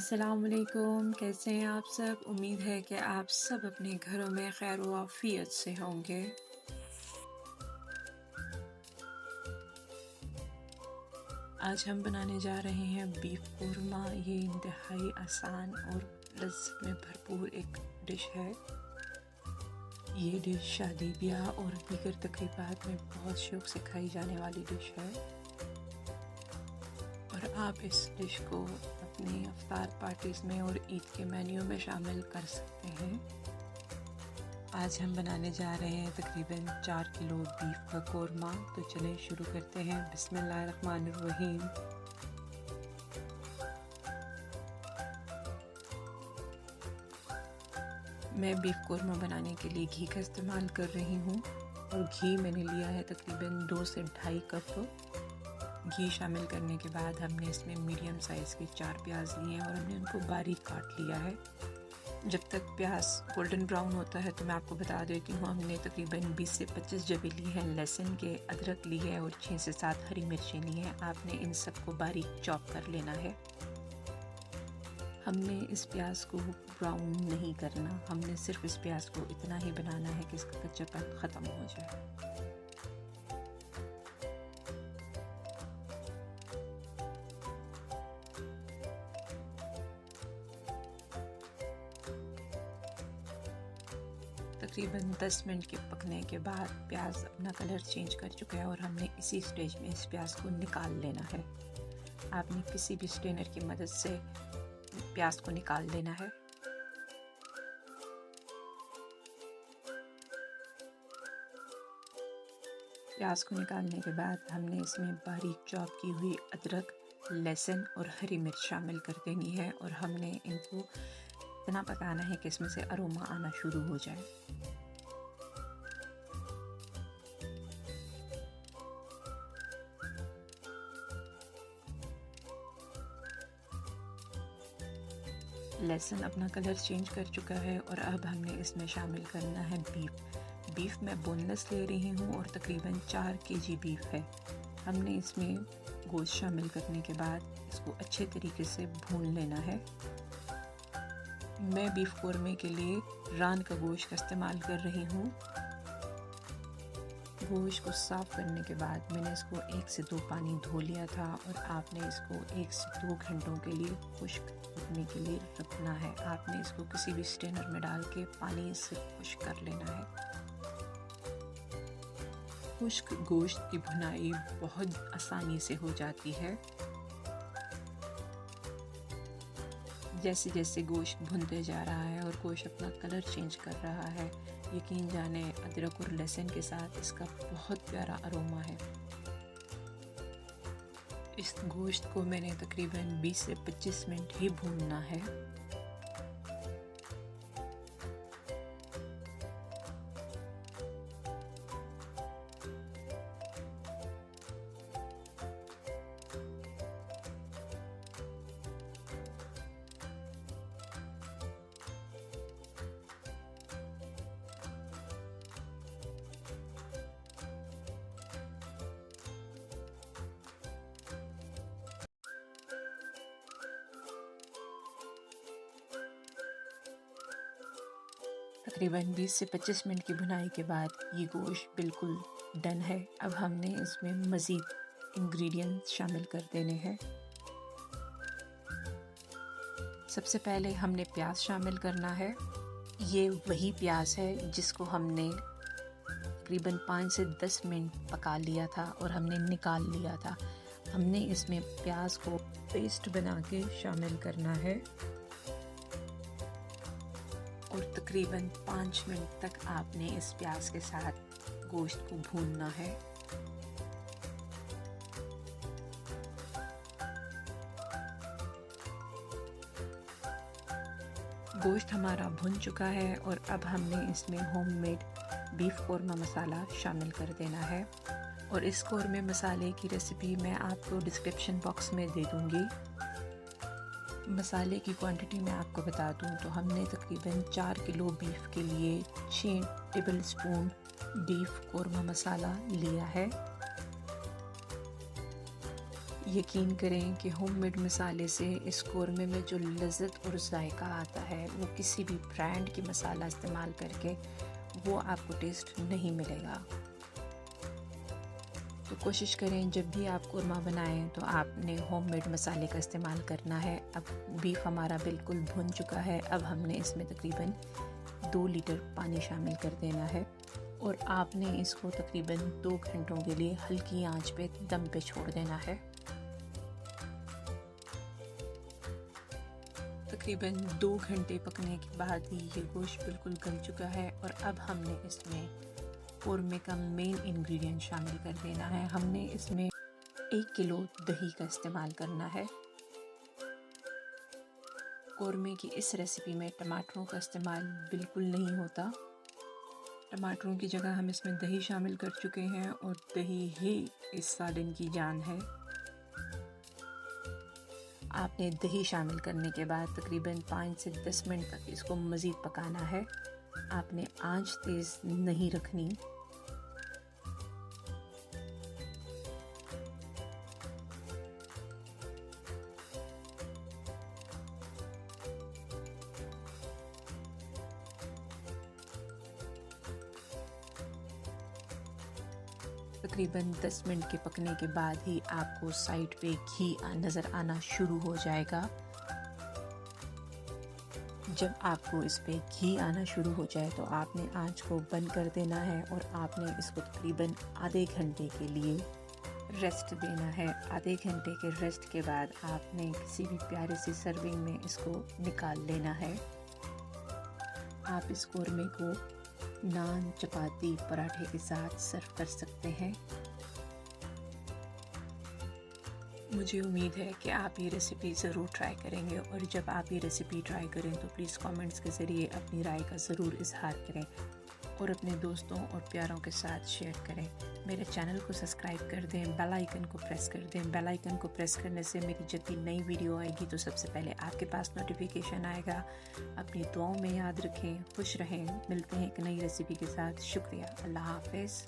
अस्सलामुअलैकुम, कैसे हैं आप सब? उम्मीद है कि आप सब अपने घरों में खैर व आफ़ियत से होंगे। आज हम बनाने जा रहे हैं बीफ कोरमा। ये इंतहाई आसान और लज़्ज़त में भरपूर एक डिश है। ये डिश शादी ब्याह और दीगर तकरीबात में बहुत शौक़ से खाई जाने वाली डिश है और आप इस डिश को अपनी इफ्तार पार्टीज़ में और ईद के मेन्यू में शामिल कर सकते हैं। आज हम बनाने जा रहे हैं तकरीबन 4 किलो बीफ का कोरमा। तो चलें शुरू करते हैं। बिस्मिल्लाहिर्रहमानिर्रहीम। मैं बीफ कोरमा बनाने के लिए घी का इस्तेमाल कर रही हूँ और घी मैंने लिया है तकरीबन 2 से ढाई कप। घी शामिल करने के बाद हमने इसमें मीडियम साइज़ के 4 प्याज लिए हैं और हमने उनको बारीक काट लिया है। जब तक प्याज गोल्डन ब्राउन होता है तो मैं आपको बता देती हूँ, हमने तकरीबन 20 से 25 जबे लिए हैं लहसुन के, अदरक ली है और 6 से 7 हरी मिर्चें ली हैं। आपने इन सब को बारीक चॉप कर लेना है। हमने इस प्याज को ब्राउन नहीं करना, हमने सिर्फ इस प्याज को इतना ही बनाना है कि इसका कच्चापन ख़त्म हो जाए। तकरीबन 10 मिनट के पकने के बाद प्याज अपना कलर चेंज कर चुका है और हमने इसी स्टेज में इस प्याज को निकाल लेना है। आपने किसी भी स्ट्रेनर की मदद से प्याज को निकाल लेना है। प्याज को निकालने के बाद हमने इसमें बारीक चॉप की हुई अदरक, लहसुन और हरी मिर्च शामिल कर देनी है और हमने इनको इतना पकाना है कि इसमें से अरोमा आना शुरू हो जाए। लहसुन अपना कलर चेंज कर चुका है और अब हमने इसमें शामिल करना है बीफ। बीफ मैं बोनलेस ले रही हूँ और तकरीबन 4 केजी बीफ है। हमने इसमें गोश्त शामिल करने के बाद इसको अच्छे तरीके से भून लेना है। मैं बीफ कोरमे के लिए रान का गोश्त का इस्तेमाल कर रही हूँ। गोश्त को साफ़ करने के बाद मैंने इसको 1 से 2 पानी धो लिया था और आपने इसको 1 से 2 घंटों के लिए खुश्क रखने के लिए रखना है। आपने इसको किसी भी स्ट्रेनर में डाल के पानी से खुश्क कर लेना है। खुश्क गोश्त की भुनाई बहुत आसानी से हो जाती है। जैसे जैसे गोश्त भुनते जा रहा है और गोश्त अपना कलर चेंज कर रहा है, यकीन जाने अदरक और लहसुन के साथ इसका बहुत प्यारा अरोमा है। इस गोश्त को मैंने तकरीबन 20 से 25 मिनट ही भूनना है। तकरीबन 20 से 25 मिनट की भुनाई के बाद ये गोश्त बिल्कुल डन है। अब हमने इसमें मज़ीद इंग्रेडिएंट्स शामिल कर देने हैं। सबसे पहले हमने प्याज शामिल करना है। ये वही प्याज है जिसको हमने तकरीबन 5 से 10 मिनट पका लिया था और हमने निकाल लिया था। हमने इसमें प्याज को पेस्ट बना के शामिल करना है और तकरीबन 5 मिनट तक आपने इस प्याज के साथ गोश्त को भूनना है। गोश्त हमारा भुन चुका है और अब हमने इसमें होममेड बीफ कोरमा मसाला शामिल कर देना है और इस कोरमे मसाले की रेसिपी मैं आपको डिस्क्रिप्शन बॉक्स में दे दूँगी। मसाले की क्वांटिटी मैं आपको बता दूं तो हमने तकरीबन 4 किलो बीफ के लिए 6 टेबल स्पून बीफ कोरमा मसाला लिया है। यकीन करें कि होममेड मसाले से इस कौरमे में जो लज़्ज़त और जायका आता है वो किसी भी ब्रांड की मसाला इस्तेमाल करके वो आपको टेस्ट नहीं मिलेगा। तो कोशिश करें जब भी आप कौरमा बनाएं तो आपने होममेड मसाले का इस्तेमाल करना है। अब बीफ हमारा बिल्कुल भुन चुका है। अब हमने इसमें तकरीबन 2 लीटर पानी शामिल कर देना है और आपने इसको तकरीबन 2 घंटों के लिए हल्की आंच पे दम पे छोड़ देना है। तकरीबन 2 घंटे पकने के बाद ही ये गोश्त बिल्कुल गल चुका है और अब हमने इसमें कौरमे का मेन इंग्रेडिएंट शामिल कर देना है। हमने इसमें 1 किलो दही का इस्तेमाल करना है। कौरमे की इस रेसिपी में टमाटरों का इस्तेमाल बिल्कुल नहीं होता। टमाटरों की जगह हम इसमें दही शामिल कर चुके हैं और दही ही इस सालन की जान है। आपने दही शामिल करने के बाद तकरीबन 5 से 10 मिनट तक इसको मज़ीद पकाना है। आपने आंच तेज़ नहीं रखनी। तकरीबन 10 मिनट के पकने के बाद ही आपको साइड पे घी नज़र आना शुरू हो जाएगा। जब आपको इस पे घी आना शुरू हो जाए तो आपने आंच को बंद कर देना है और आपने इसको तकरीबन आधे घंटे के लिए रेस्ट देना है। आधे घंटे के रेस्ट के बाद आपने किसी भी प्यारे सी सर्विंग में इसको निकाल लेना है। आप इस कौरमे को नान, चपाती, पराठे के साथ सर्व कर सकते हैं। मुझे उम्मीद है कि आप ये रेसिपी ज़रूर ट्राई करेंगे और जब आप ये रेसिपी ट्राई करें तो प्लीज़ कमेंट्स के ज़रिए अपनी राय का ज़रूर इजहार करें और अपने दोस्तों और प्यारों के साथ शेयर करें। मेरे चैनल को सब्सक्राइब कर दें, बेल आइकन को प्रेस कर दें। बेल आइकन को प्रेस करने से मेरी जब भी नई वीडियो आएगी तो सबसे पहले आपके पास नोटिफिकेशन आएगा। अपनी दुआओं में याद रखें, खुश रहें। मिलते हैं एक नई रेसिपी के साथ। शुक्रिया। अल्लाह हाफ़िज़।